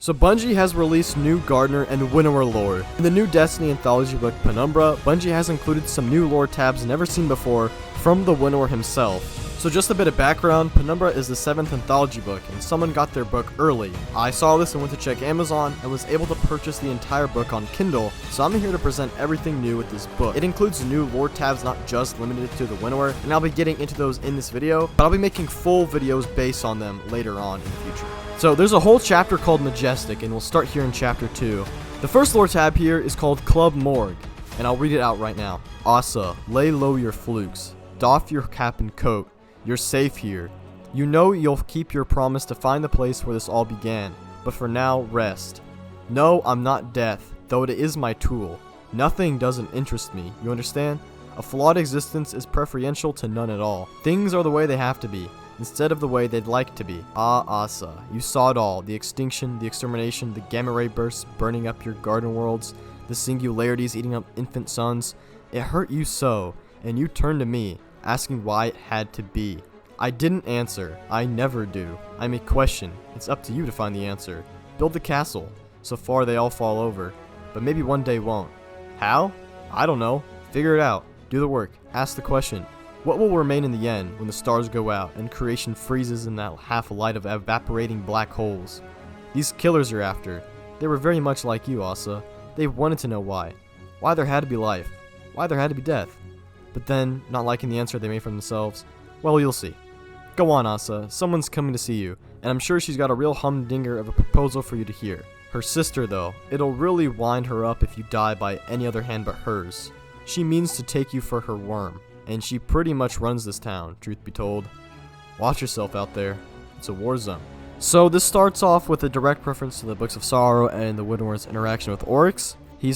So Bungie has released new Gardener and Winnower lore. In the new Destiny Anthology book Penumbra, Bungie has included some new lore tabs never seen before from the Winnower himself. So just a bit of background, Penumbra is the 7th anthology book, and someone got their book early. I saw this and went to check Amazon and was able to purchase the entire book on Kindle, so I'm here to present everything new with this book. It includes new lore tabs not just limited to the Winnower, and I'll be getting into those in this video, but I'll be making full videos based on them later on in the future. So there's a whole chapter called Majestic, and we'll start here in chapter 2. The first lore tab here is called Club Morgue, and I'll read it out right now. Ahsa, lay low your flukes, doff your cap and coat. You're safe here. You know you'll keep your promise to find the place where this all began, but for now, rest. No, I'm not death, though it is my tool. Nothing doesn't interest me, you understand? A flawed existence is preferential to none at all. Things are the way they have to be, instead of the way they'd like to be. Ah, Ahsa, you saw it all. The extinction, the extermination, the gamma ray bursts burning up your garden worlds, the singularities eating up infant suns. It hurt you so, and you turned to me, asking why it had to be. I didn't answer. I never do. I may question. It's up to you to find the answer. Build the castle. So far they all fall over, but maybe one day won't. How? I don't know. Figure it out. Do the work. Ask the question. What will remain in the end when the stars go out and creation freezes in that half light of evaporating black holes? These killers you're after, they were very much like you, Ahsa. They wanted to know why. Why there had to be life. Why there had to be death. But then, not liking the answer they made for themselves, well, you'll see. Go on, Ahsa. Someone's coming to see you, and I'm sure she's got a real humdinger of a proposal for you to hear. Her sister, though, it'll really wind her up if you die by any other hand but hers. She means to take you for her worm, and she pretty much runs this town, truth be told. Watch yourself out there. It's a war zone. So this starts off with a direct reference to the Books of Sorrow and the Winnower's interaction with Oryx. He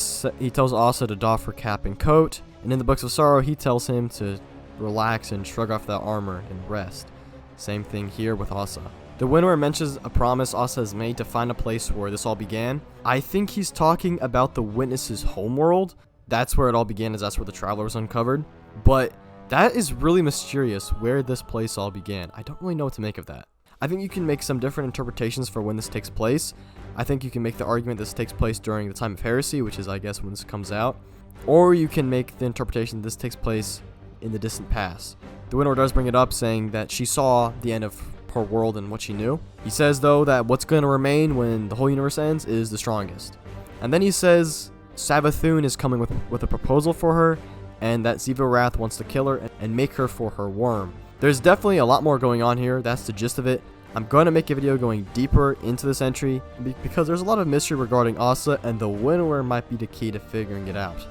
tells Ahsa to doff her cap and coat, and in the Books of Sorrow, he tells him to relax and shrug off that armor and rest. Same thing here with Ahsa. The Winnower mentions a promise Ahsa has made to find a place where this all began. I think he's talking about the Witness's homeworld. That's where it all began, as that's where the Traveler was uncovered. But that is really mysterious, where this place all began. I don't really know what to make of that. I think you can make some different interpretations for when this takes place. I think you can make the argument this takes place during the time of heresy, which is, I guess, when this comes out. Or you can make the interpretation this takes place in the distant past. The Winnower does bring it up, saying that she saw the end of her world and what she knew. He says, though, that what's going to remain when the whole universe ends is the strongest. And then he says Savathun is coming with a proposal for her, and that Zivarath wants to kill her and make her for her worm. There's definitely a lot more going on here. That's the gist of it. I'm going to make a video going deeper into this entry because there's a lot of mystery regarding Ahsa, and the Winnower might be the key to figuring it out.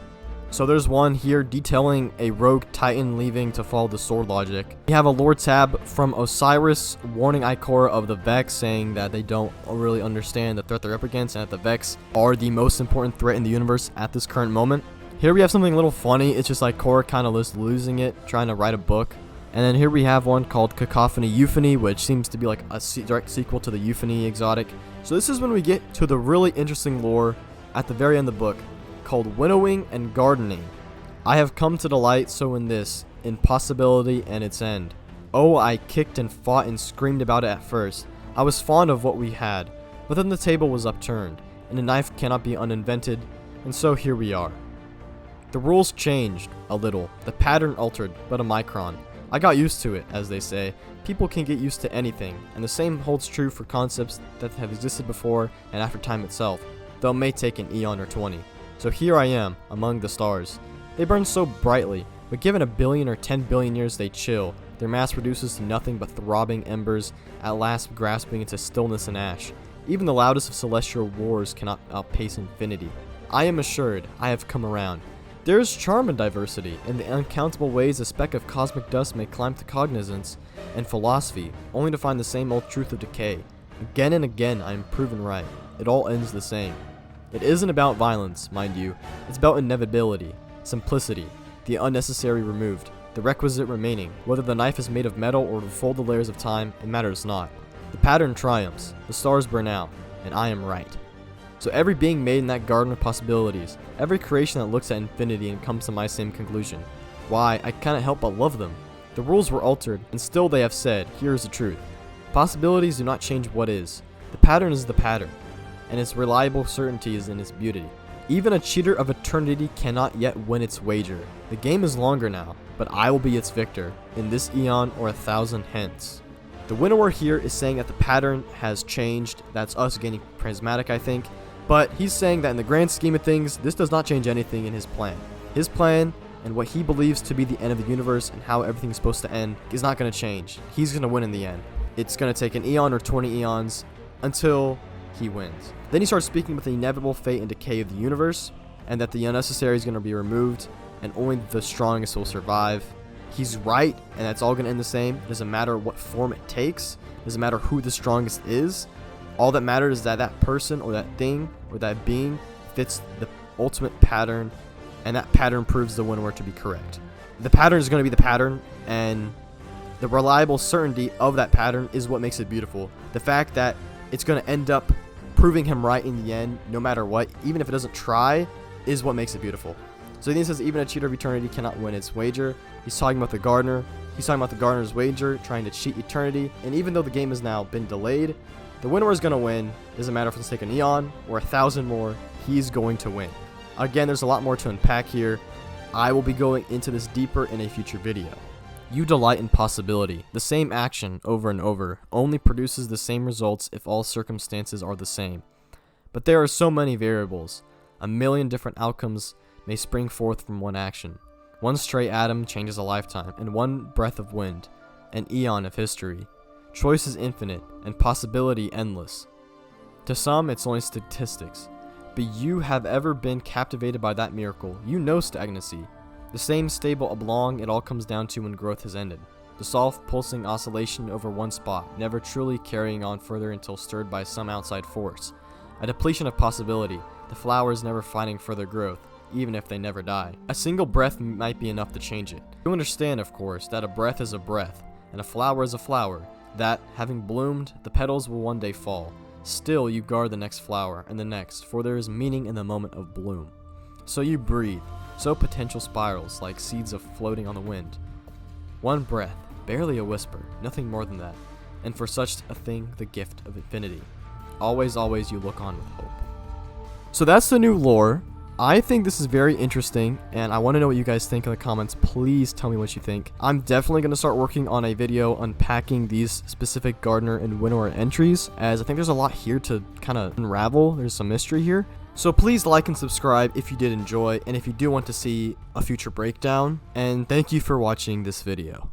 So there's one here detailing a rogue titan leaving to follow the sword logic. We have a lore tab from Osiris warning Ikora of the Vex, saying that they don't really understand the threat they're up against and that the Vex are the most important threat in the universe at this current moment. Here we have something a little funny. It's just like Ikora kind of just losing it, trying to write a book. And then here we have one called Cacophony Euphony, which seems to be like a direct sequel to the Euphony exotic. So this is when we get to the really interesting lore at the very end of the book, called Winnowing and Gardening. I have come to delight so in this, in possibility and its end. Oh, I kicked and fought and screamed about it at first. I was fond of what we had, but then the table was upturned, and a knife cannot be uninvented, and so here we are. The rules changed, a little, the pattern altered, but a micron. I got used to it, as they say. People can get used to anything, and the same holds true for concepts that have existed before and after time itself, though it may take an eon or 20. So here I am, among the stars. They burn so brightly, but given 1 billion or 10 billion years they chill. Their mass reduces to nothing but throbbing embers, at last grasping into stillness and ash. Even the loudest of celestial wars cannot outpace infinity. I am assured I have come around. There is charm in diversity, in the uncountable ways a speck of cosmic dust may climb to cognizance and philosophy, only to find the same old truth of decay. Again and again I am proven right. It all ends the same. It isn't about violence, mind you. It's about inevitability, simplicity, the unnecessary removed, the requisite remaining. Whether the knife is made of metal or to fold the layers of time, it matters not. The pattern triumphs, the stars burn out, and I am right. So every being made in that garden of possibilities, every creation that looks at infinity and comes to my same conclusion. Why, I cannot help but love them. The rules were altered, and still they have said, here is the truth. Possibilities do not change what is. The pattern is the pattern. and its reliable certainty is in its beauty. Even a cheater of eternity cannot yet win its wager. The game is longer now, but I will be its victor, in this eon or 1,000 hence. The Winnower here is saying that the pattern has changed. That's us getting prismatic, I think. But he's saying that in the grand scheme of things, this does not change anything in his plan. His plan and what he believes to be the end of the universe and how everything's supposed to end is not going to change. He's going to win in the end. It's going to take an eon or 20 eons until he wins. Then he starts speaking with the inevitable fate and decay of the universe, and that the unnecessary is going to be removed, and only the strongest will survive. He's right, and that's all going to end the same. It doesn't matter what form it takes. It doesn't matter who the strongest is. All that matters is that that person or that thing or that being fits the ultimate pattern, and that pattern proves the Winnower to be correct. The pattern is going to be the pattern, and the reliable certainty of that pattern is what makes it beautiful. The fact that it's going to end up proving him right in the end, no matter what, even if it doesn't try, is what makes it beautiful. So he says even a cheater of eternity cannot win its wager. He's talking about the gardener. He's talking about the gardener's wager, trying to cheat eternity. And even though the game has now been delayed, the Winnower is going to win. Doesn't matter if it's take an eon or 1,000 more, he's going to win. Again, there's a lot more to unpack here. I will be going into this deeper in a future video. You delight in possibility. The same action over and over only produces the same results if all circumstances are the same. But there are so many variables. A million different outcomes may spring forth from one action. One stray atom changes a lifetime, and one breath of wind, an eon of history. Choice is infinite, and possibility endless. To some, it's only statistics. But you have ever been captivated by that miracle. You know stagnancy. The same stable oblong it all comes down to when growth has ended. The soft pulsing oscillation over one spot, never truly carrying on further until stirred by some outside force. A depletion of possibility, the flowers never finding further growth, even if they never die. A single breath might be enough to change it. You understand, of course, that a breath is a breath, and a flower is a flower, that, having bloomed, the petals will one day fall. Still, you guard the next flower, and the next, for there is meaning in the moment of bloom. So you breathe, so potential spirals, like seeds of floating on the wind. One breath, barely a whisper, nothing more than that, and for such a thing, the gift of infinity. Always, always you look on with hope. So that's the new lore. I think this is very interesting, and I want to know what you guys think in the comments. Please tell me what you think. I'm definitely going to start working on a video unpacking these specific Gardener and Winnower entries, as I think there's a lot here to kind of unravel. There's some mystery here. So please like and subscribe if you did enjoy, and if you do want to see a future breakdown. And thank you for watching this video.